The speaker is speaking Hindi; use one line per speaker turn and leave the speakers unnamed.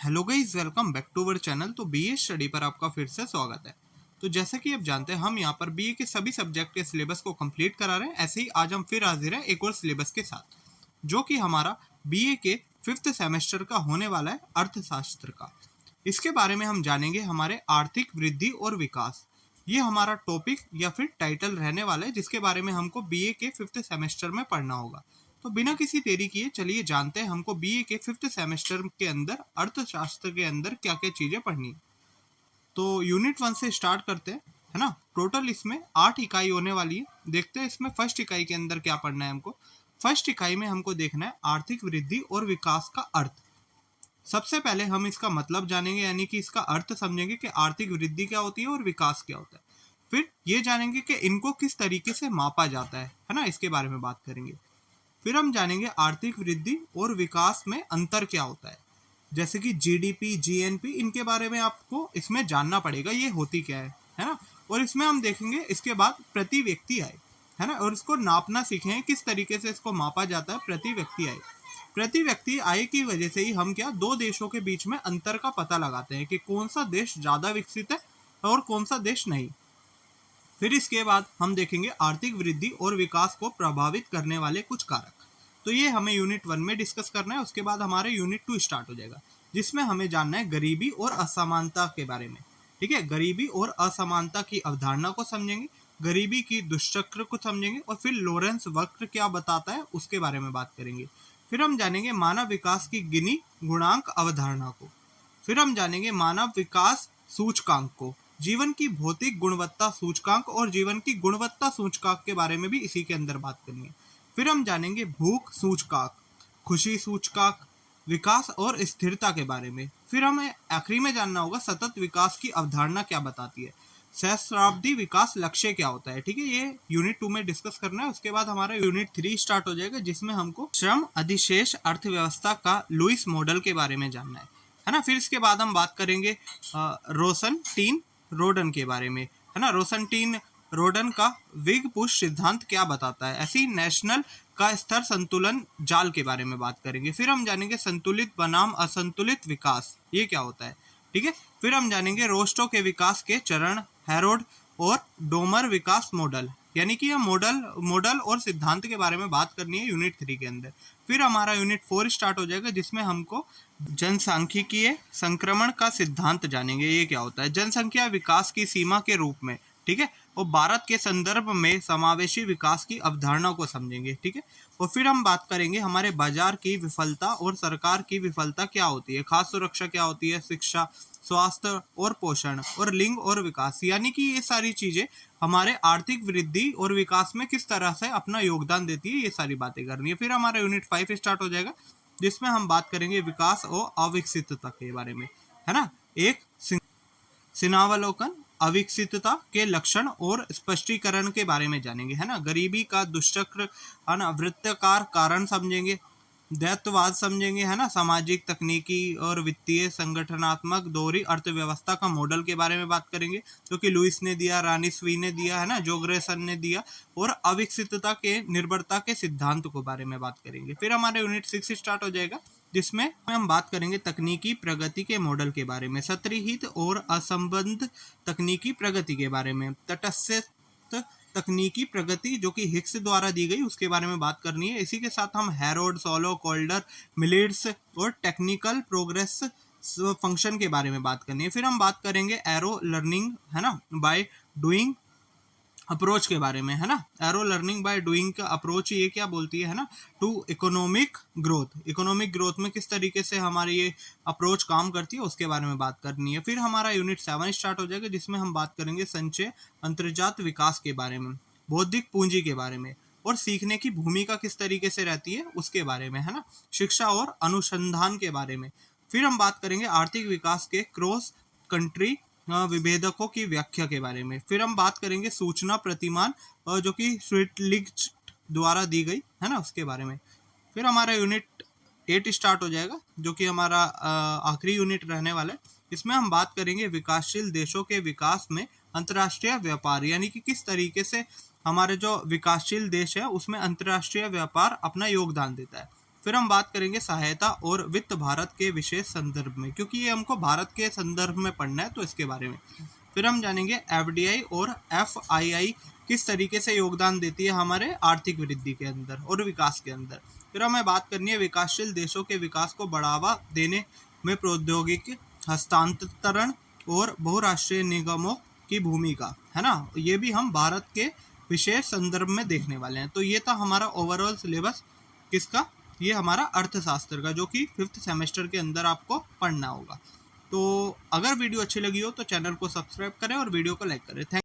Hello guys, welcome back to our channel. तो बीए स्टडी पर आपका फिर से स्वागत है। तो जैसा कि आप जानते हैं, हम यहाँ पर बीए के सभी सब्जेक्ट के सिलेबस को कंप्लीट करा रहे हैं। ऐसे ही आज हम फिर हाजिर हैं एक और सिलेबस के साथ, जो कि हमारा बीए के 5th सेमेस्टर का होने वाला है, अर्थशास्त्र का। इसके बारे में हम जानेंगे हमारे आर्थिक वृद्धि और विकास। ये हमारा टॉपिक या फिर टाइटल रहने वाला है, जिसके बारे में हमको बीए के 5th सेमेस्टर में पढ़ना होगा। तो बिना किसी देरी किए चलिए जानते हैं हमको बीए के 5th सेमेस्टर के अंदर अर्थशास्त्र के अंदर क्या क्या चीजें पढ़नी है। तो यूनिट 1 से स्टार्ट करते हैं, है ना। टोटल इसमें 8 इकाई होने वाली है। देखते हैं इसमें फर्स्ट इकाई के अंदर क्या पढ़ना है हमको। फर्स्ट इकाई में हमको देखना है आर्थिक वृद्धि और विकास का अर्थ। सबसे पहले हम इसका मतलब जानेंगे, यानी कि इसका अर्थ समझेंगे कि आर्थिक वृद्धि क्या होती है और विकास क्या होता है। फिर ये जानेंगे कि इनको किस तरीके से मापा जाता है ना, इसके बारे में बात करेंगे। फिर हम जानेंगे आर्थिक वृद्धि और विकास में अंतर क्या होता है, जैसे कि जीडीपी, जीएनपी, इनके बारे में आपको इसमें जानना पड़ेगा, ये होती क्या है ना। और इसमें हम देखेंगे इसके बाद प्रति व्यक्ति आय, है ना, और इसको नापना सीखेंगे किस तरीके से इसको मापा जाता है प्रति व्यक्ति आय। प्रति व्यक्ति आय की वजह से ही हम क्या दो देशों के बीच में अंतर का पता लगाते हैं कि कौन सा देश ज्यादा विकसित है और कौन सा देश नहीं। फिर इसके बाद हम देखेंगे आर्थिक वृद्धि और विकास को प्रभावित करने वाले कुछ कारक। तो ये हमें यूनिट 1 में डिस्कस करना है। उसके बाद हमारे यूनिट 2 स्टार्ट हो जाएगा, जिसमें हमें जानना है गरीबी और असमानता के बारे में। ठीक है, गरीबी और असमानता की अवधारणा को समझेंगे, गरीबी की दुष्चक्र को समझेंगे, और फिर लॉरेंस वक्र क्या बताता है उसके बारे में बात करेंगे। फिर हम जानेंगे मानव विकास की गिनी गुणांक अवधारणा को। फिर हम जानेंगे मानव विकास सूचकांक को, जीवन की भौतिक गुणवत्ता सूचकांक और जीवन की गुणवत्ता सूचकांक के बारे में भी इसी के अंदर बात करनी है। फिर हम जानेंगे भूख सूचकांक, खुशी सूचकांक, विकास और स्थिरता के बारे में। फिर हमें आखिरी में जानना होगा सतत विकास की अवधारणा क्या बताती है, सहस्राब्दी विकास लक्ष्य क्या होता है। ठीक है, ये यूनिट 2 में डिस्कस करना है। उसके बाद हमारा यूनिट 3 स्टार्ट हो जाएगा, जिसमें हमको श्रम अधिशेष अर्थव्यवस्था का लुईस मॉडल के बारे में जानना है ना। फिर इसके बाद हम बात करेंगे रोसनटीन रोडन के बारे में, है ना। रोसनटीन रोडन का विग पुश सिद्धांत क्या बताता है। ऐसी नेशनल का स्तर संतुलन जाल के बारे में बात करेंगे। फिर हम जानेंगे संतुलित बनाम असंतुलित विकास, ये क्या होता है। ठीक है, फिर हम जानेंगे रोस्टो के विकास के चरण, हैरोड और डोमर विकास मॉडल, यानी कि ये मॉडल और सिद्धांत के बारे में बात करनी है यूनिट 3 के अंदर। फिर हमारा यूनिट 4 स्टार्ट हो जाएगा, जिसमें हमको जनसांख्यिकीय संक्रमण का सिद्धांत जानेंगे, ये क्या होता है। जनसंख्या विकास की सीमा के रूप में, ठीक है, और भारत के संदर्भ में समावेशी विकास की अवधारणा को समझेंगे। ठीक है, और फिर हम बात करेंगे हमारे बाजार की विफलता और सरकार की विफलता क्या होती है, खाद्य सुरक्षा क्या होती है, शिक्षा, स्वास्थ्य और पोषण, और लिंग और विकास, यानी कि ये सारी चीजें हमारे आर्थिक वृद्धि और विकास में किस तरह से अपना योगदान देती है, ये सारी बातें करनी है। फिर हमारा यूनिट 5 स्टार्ट हो जाएगा, जिसमें हम बात करेंगे विकास और अविकसितता के बारे में, है ना। एक सिनावलोकन, अविकसितता के लक्षण और स्पष्टीकरण के बारे में जानेंगे, है ना। गरीबी का दुष्चक्र, है ना, वृत्ताकार कारण समझेंगे, दैत्यवाद समझेंगे, है ना। सामाजिक, तकनीकी और वित्तीय संगठनात्मक दोहरी अर्थव्यवस्था का मॉडल के बारे में बात करेंगे, जो कि लुइस ने दिया, रानी स्वी ने दिया, है ना, जोग्रेसन ने दिया, और अविकसितता के निर्भरता के सिद्धांत के बारे में बात करेंगे। फिर हमारे यूनिट 6 स्टार्ट हो जाएगा, जिसमें हम बात करेंगे तकनीकी प्रगति के मॉडल के बारे में, सत्रिहित और असंबद्ध तकनीकी प्रगति के बारे में, तटस्थ तकनीकी प्रगति जो कि हिक्स द्वारा दी गई, उसके बारे में बात करनी है। इसी के साथ हम हैरोड, सोलो, कोल्डर, मिलिट्स और टेक्निकल प्रोग्रेस फंक्शन के बारे में बात करनी है। फिर हम बात करेंगे एरो लर्निंग, है ना, बाय डूइंग अप्रोच के बारे में, है ना। एरो लर्निंग बाय डूइंग का अप्रोच ये क्या बोलती है ना, to economic growth. Economic growth में किस तरीके से हमारी ये अप्रोच काम करती है, उसके बारे में बात करनी है। फिर हमारा यूनिट 7 स्टार्ट हो जाएगा, जिसमें हम बात करेंगे संचय अंतर्जात विकास के बारे में, बौद्धिक पूंजी के बारे में, और सीखने की भूमिका किस तरीके से रहती है उसके बारे में, है ना। शिक्षा और अनुसंधान के बारे में। फिर हम बात करेंगे आर्थिक विकास के क्रॉस कंट्री विभेदकों की व्याख्या के बारे में। फिर हम बात करेंगे सूचना प्रतिमान, जो कि स्विटलिग्ट द्वारा दी गई, है ना, उसके बारे में। फिर हमारा यूनिट 8 स्टार्ट हो जाएगा, जो कि हमारा आखिरी यूनिट रहने वाला है। इसमें हम बात करेंगे विकासशील देशों के विकास में अंतर्राष्ट्रीय व्यापार, यानी कि किस तरीके से हमारे जो विकासशील देश है उसमें अंतर्राष्ट्रीय व्यापार अपना योगदान देता है। फिर हम बात करेंगे सहायता और वित्त भारत के विशेष संदर्भ में, क्योंकि ये हमको भारत के संदर्भ में पढ़ना है तो इसके बारे में। फिर हम जानेंगे एफडीआई और एफआईआई किस तरीके से योगदान देती है हमारे आर्थिक वृद्धि के अंदर और विकास के अंदर। फिर हमें बात करनी है विकासशील देशों के विकास को बढ़ावा देने में प्रौद्योगिकी हस्तांतरण और बहुराष्ट्रीय निगमों की भूमिका, है ना, ये भी हम भारत के विशेष संदर्भ में देखने वाले हैं। तो ये था हमारा ओवरऑल सिलेबस किसका, ये हमारा अर्थशास्त्र का, जो कि 5th सेमेस्टर के अंदर आपको पढ़ना होगा। तो अगर वीडियो अच्छी लगी हो तो चैनल को सब्सक्राइब करें और वीडियो को लाइक करें। थैंक